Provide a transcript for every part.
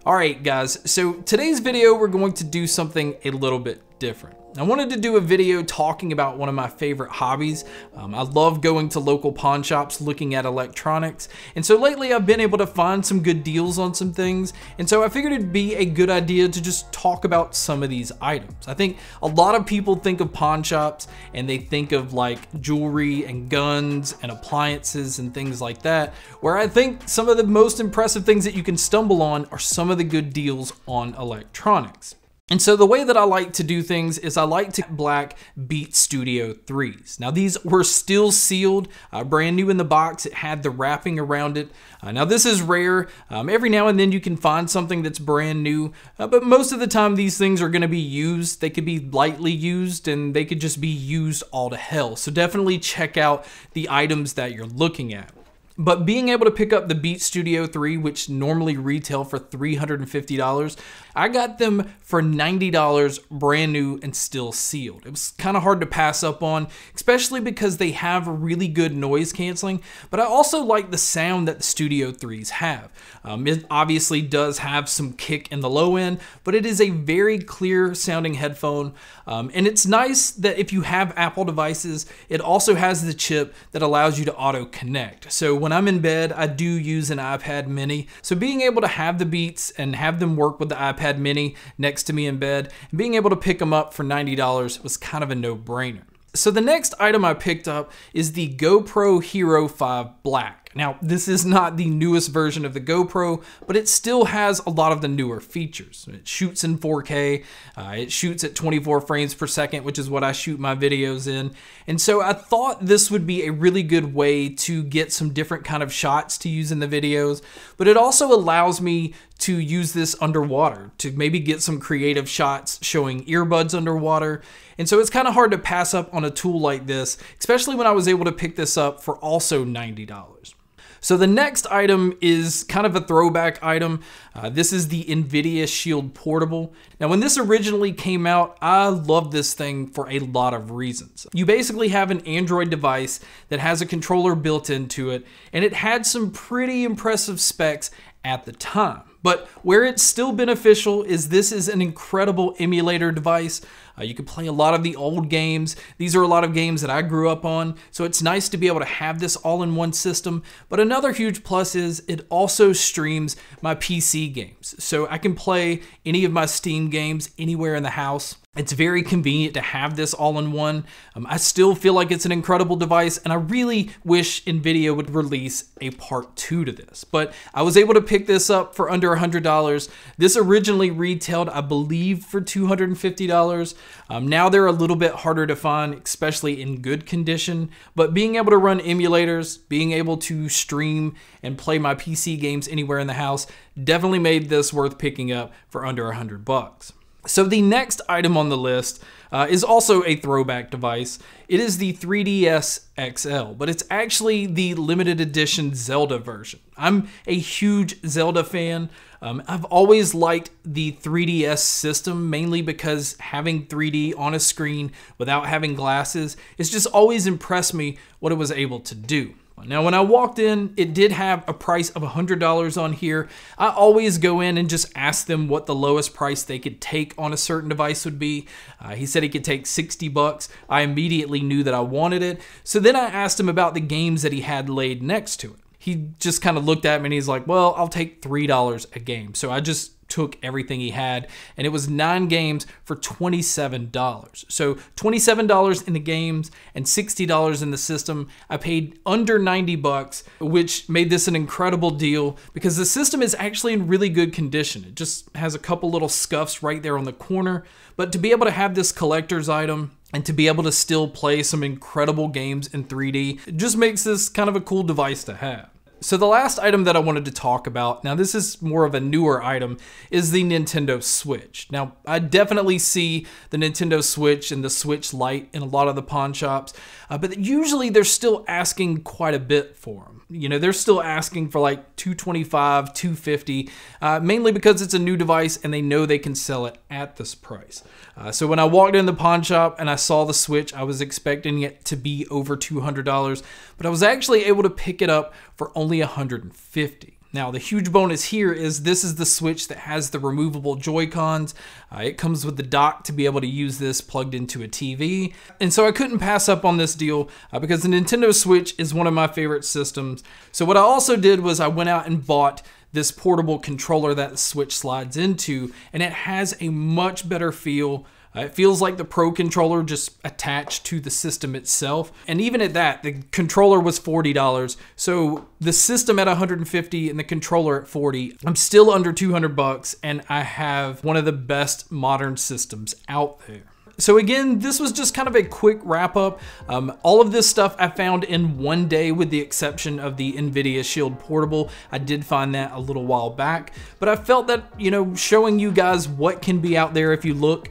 Alright guys, so today's video we're going to do something a little bit different. I wanted to do a video talking about one of my favorite hobbies. I love going to local pawn shops looking at electronics, and so lately I've been able to find some good deals on some things, and so I figured it'd be a good idea to just talk about some of these items. I think a lot of people think of pawn shops and they think of like jewelry and guns and appliances and things like that, where I think some of the most impressive things that you can stumble on are some of the good deals on electronics. And so the way that I like to do things is I like to black Beat Studio 3s. Now these were still sealed, brand new in the box. It had the wrapping around it. Now this is rare. Every now and then you can find something that's brand new, but most of the time these things are gonna be used. They could be lightly used and they could just be used all to hell. So definitely check out the items that you're looking at. But being able to pick up the Beat Studio 3, which normally retail for $350, I got them for $90 brand new and still sealed. It was kind of hard to pass up on, especially because they have really good noise canceling, but I also like the sound that the Studio 3s have. It obviously does have some kick in the low end, but it is a very clear sounding headphone. And it's nice that if you have Apple devices, it also has the chip that allows you to auto connect. So when I'm in bed, I do use an iPad mini. So being able to have the Beats and have them work with the iPad mini next to me in bed, and being able to pick them up for $90 was kind of a no-brainer. So the next item I picked up is the GoPro Hero 5 Black. Now, this is not the newest version of the GoPro, but it still has a lot of the newer features. It shoots in 4K, it shoots at 24 frames per second, which is what I shoot my videos in. And so I thought this would be a really good way to get some different kind of shots to use in the videos, but it also allows me to use this underwater, to maybe get some creative shots showing earbuds underwater. And so it's kind of hard to pass up on a tool like this, especially when I was able to pick this up for also $90. So the next item is kind of a throwback item. This is the NVIDIA Shield Portable. Now when this originally came out, I loved this thing for a lot of reasons. You basically have an Android device that has a controller built into it, and it had some pretty impressive specs at the time. But where it's still beneficial is this is an incredible emulator device. You can play a lot of the old games. These are a lot of games that I grew up on, so it's nice to be able to have this all in one system. But another huge plus is it also streams my PC games. So I can play any of my Steam games anywhere in the house. It's very convenient to have this all in one. I still feel like it's an incredible device, and I really wish NVIDIA would release a part 2 to this. But I was able to pick this up for under $100. This originally retailed, I believe, for $250. Now they're a little bit harder to find, especially in good condition. But being able to run emulators, being able to stream and play my PC games anywhere in the house definitely made this worth picking up for under $100. So the next item on the list is also a throwback device. It is the 3DS XL, but it's actually the limited edition Zelda version. I'm a huge Zelda fan. I've always liked the 3DS system, mainly because having 3D on a screen without having glasses, it's just always impressed me what it was able to do. Now, when I walked in, it did have a price of $100 on here. I always go in and just ask them what the lowest price they could take on a certain device would be. He said he could take 60 bucks. I immediately knew that I wanted it. So then I asked him about the games that he had laid next to it. He just kind of looked at me and he's like, well, I'll take $3 a game. So I just took everything he had, and it was 9 games for $27. So $27 in the games and $60 in the system. I paid under 90 bucks, which made this an incredible deal because the system is actually in really good condition. It just has a couple little scuffs right there on the corner, but to be able to have this collector's item and to be able to still play some incredible games in 3D, it just makes this kind of a cool device to have. So the last item that I wanted to talk about, now this is more of a newer item, is the Nintendo Switch. Now, I definitely see the Nintendo Switch and the Switch Lite in a lot of the pawn shops, but usually they're still asking quite a bit for them. You know, they're still asking for like $225, $250, mainly because it's a new device and they know they can sell it at this price. So when I walked in the pawn shop and I saw the Switch, I was expecting it to be over $200, but I was actually able to pick it up for only $150. Now, the huge bonus here is this is the Switch that has the removable Joy-Cons. It comes with the dock to be able to use this plugged into a TV. And so I couldn't pass up on this deal because the Nintendo Switch is one of my favorite systems. So what I also did was I went out and bought this portable controller that the Switch slides into, and it has a much better feel. It feels like the Pro Controller just attached to the system itself. And even at that, the controller was $40. So the system at $150 and the controller at $40, I'm still under $200 and I have one of the best modern systems out there. So again, this was just kind of a quick wrap up. All of this stuff I found in one day with the exception of the NVIDIA Shield Portable. I did find that a little while back, but I felt that, you know, showing you guys what can be out there if you look,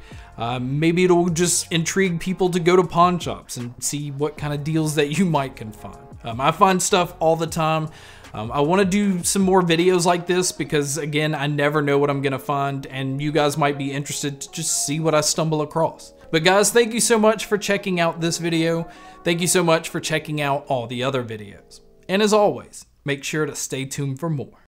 maybe it'll just intrigue people to go to pawn shops and see what kind of deals that you might can find. I find stuff all the time. I want to do some more videos like this because, again, I never know what I'm going to find, and you guys might be interested to just see what I stumble across. But guys, thank you so much for checking out this video. Thank you so much for checking out all the other videos. And as always, make sure to stay tuned for more.